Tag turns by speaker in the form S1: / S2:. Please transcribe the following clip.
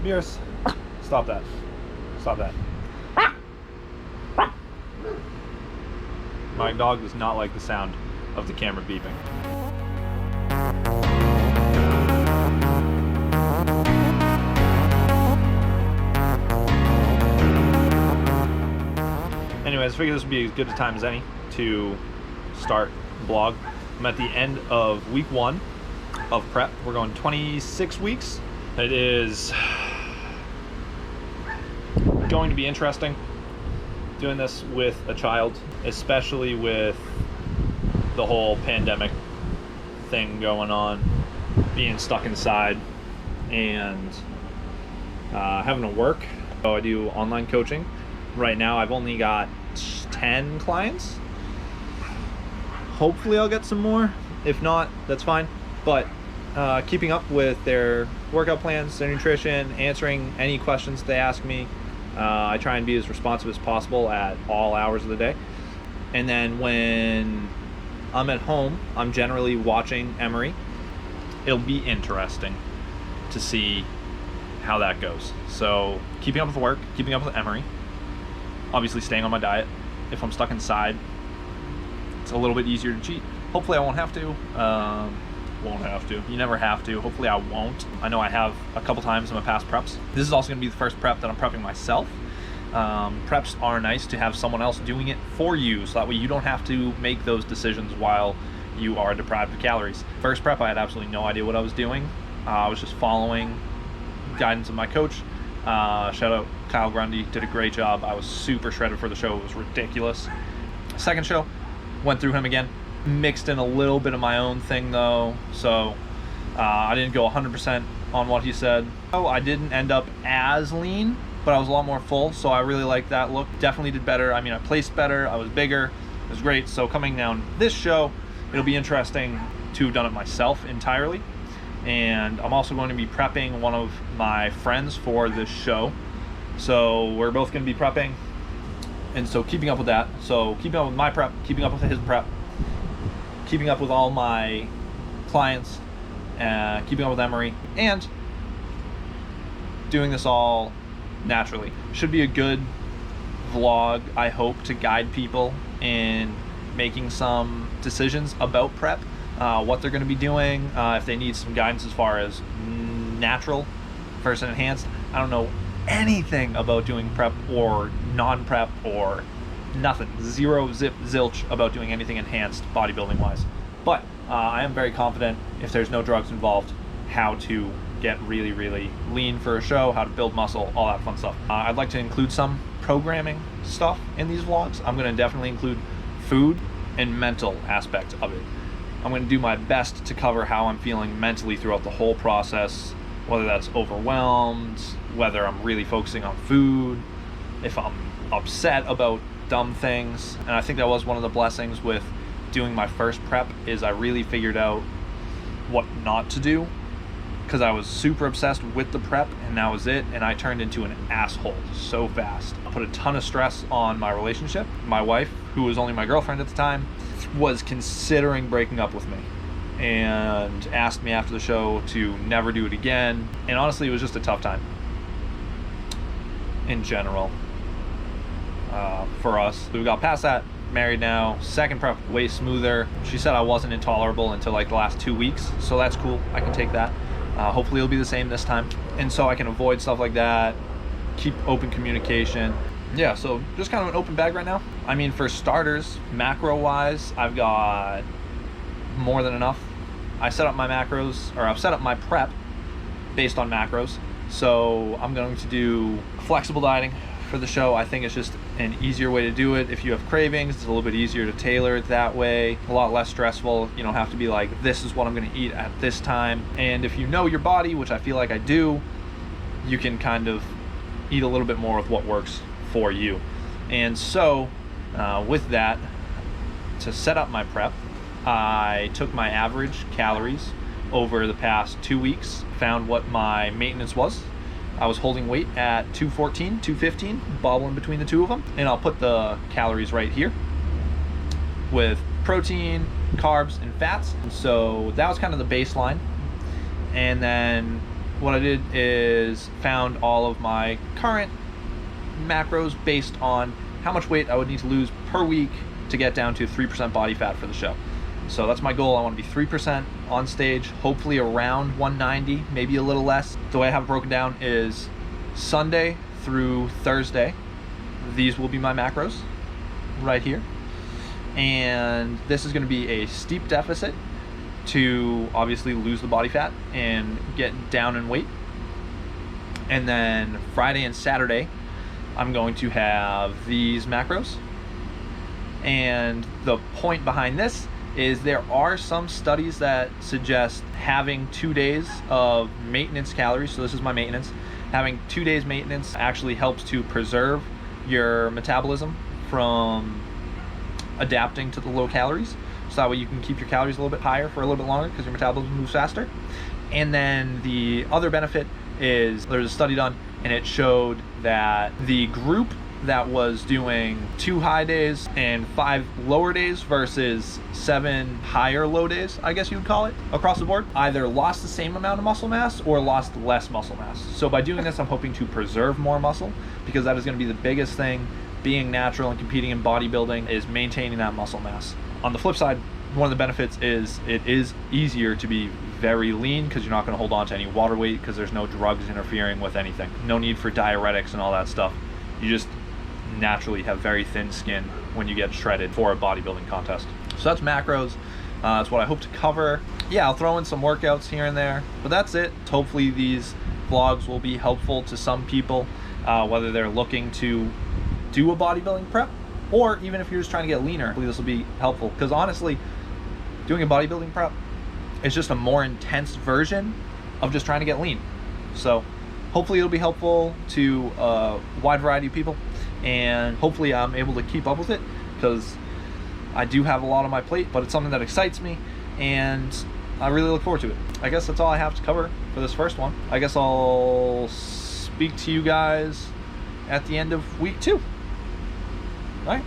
S1: Beers, stop that. Stop that. My dog does not like the sound of the camera beeping. Anyways, I figured this would be as good a time as any to start the blog. I'm at the end of week 1 of prep. We're going 26 weeks. It is going to be interesting doing this with a child, especially with the whole pandemic thing going on, being stuck inside and having to work. So I do online coaching. Right now I've only got 10 clients. Hopefully I'll get some more. If not, that's fine. But keeping up with their workout plans, their nutrition, answering any questions they ask me. I try and be as responsive as possible at all hours of the day. And then when I'm at home, I'm generally watching Emery. It'll be interesting to see how that goes. So keeping up with work, keeping up with Emery, obviously staying on my diet. If I'm stuck inside, it's a little bit easier to cheat. Hopefully I won't have to. Won't have to. You never have to. Hopefully I won't. I know I have a couple times in my past preps. This is also going to be the first prep that I'm prepping myself. Preps are nice to have someone else doing it for you, so that way you don't have to make those decisions while you are deprived of calories. First prep, I had absolutely no idea what I was doing. I was just following guidance of my coach. Shout out Kyle Grundy, did a great job. I was super shredded for the show. It was ridiculous. Second show, went through him again. Mixed in a little bit of my own thing though, so I didn't go 100% on what he said. So I didn't end up as lean, but I was a lot more full, so I really liked that look. Definitely did better. I mean, I placed better, I was bigger, it was great. So coming down this show, it'll be interesting to have done it myself entirely. And I'm also going to be prepping one of my friends for this show. So we're both going to be prepping, and so keeping up with that. So keeping up with my prep, keeping up with his prep, keeping up with all my clients, keeping up with Emery, and doing this all naturally. Should be a good vlog, I hope, to guide people in making some decisions about prep, what they're going to be doing, if they need some guidance as far as natural versus enhanced. I don't know anything about doing prep or non-prep or nothing, zero zip zilch about doing anything enhanced bodybuilding wise, but I am very confident, if there's no drugs involved, how to get really lean for a show, how to build muscle, all that fun stuff. I'd like to include some programming stuff in these vlogs. I'm going to definitely include food and mental aspect of it. I'm going to do my best to cover how I'm feeling mentally throughout the whole process, whether that's overwhelmed, whether I'm really focusing on food, if I'm upset about dumb things. And I think that was one of the blessings with doing my first prep, is I really figured out what not to do, because I was super obsessed with the prep and that was it, and I turned into an asshole so fast. I put a ton of stress on my relationship. My wife, who was only my girlfriend at the time, was considering breaking up with me and asked me after the show to never do it again. And honestly, it was just a tough time in general for us. We got past that, married now, second prep way smoother. She said I wasn't intolerable until like the last 2 weeks, so that's cool. I can take that. Hopefully it'll be the same this time, and so I can avoid stuff like that, keep open communication. Yeah, so just kind of an open bag right now. I mean, for starters, macro wise, I've got more than enough. I set up my macros, or I've set up my prep based on macros. So I'm going to do flexible dieting for the show. I think it's just an easier way to do it. If you have cravings, it's a little bit easier to tailor it that way, a lot less stressful. You don't have to be like, this is what I'm going to eat at this time. And if you know your body, which I feel like I do, you can kind of eat a little bit more with what works for you. And so with that, to set up my prep, I took my average calories over the past 2 weeks, found what my maintenance was. I was holding weight at 214, 215, bobbling between the two of them. And I'll put the calories right here with protein, carbs, and fats. And so that was kind of the baseline. And then what I did is found all of my current macros based on how much weight I would need to lose per week to get down to 3% body fat for the show. So that's my goal. I want to be 3% on stage, hopefully around 190, maybe a little less. The way I have it broken down is Sunday through Thursday. These will be my macros right here. And this is going to be a steep deficit to obviously lose the body fat and get down in weight. And then Friday and Saturday, I'm going to have these macros. And the point behind this is there are some studies that suggest having 2 days of maintenance calories. So this is my maintenance. Having 2 days maintenance actually helps to preserve your metabolism from adapting to the low calories. So that way you can keep your calories a little bit higher for a little bit longer because your metabolism moves faster. And then the other benefit is there's a study done and it showed that the group that was doing 2 high days and 5 lower days versus 7 higher low days, I guess you would call it, across the board, either lost the same amount of muscle mass or lost less muscle mass. So by doing this, I'm hoping to preserve more muscle because that is going to be the biggest thing. Being natural and competing in bodybuilding is maintaining that muscle mass. On the flip side, one of the benefits is it is easier to be very lean because you're not going to hold on to any water weight because there's no drugs interfering with anything. No need for diuretics and all that stuff. You just naturally have very thin skin when you get shredded for a bodybuilding contest. So that's macros. That's what I hope to cover. Yeah, I'll throw in some workouts here and there, but that's it. Hopefully these vlogs will be helpful to some people, whether they're looking to do a bodybuilding prep or even if you're just trying to get leaner. Hopefully this will be helpful because honestly, doing a bodybuilding prep is just a more intense version of just trying to get lean. So hopefully it'll be helpful to a wide variety of people, and hopefully I'm able to keep up with it because I do have a lot on my plate, but it's something that excites me and I really look forward to it. I guess that's all I have to cover for this first one. I guess I'll speak to you guys at the end of week 2. All right.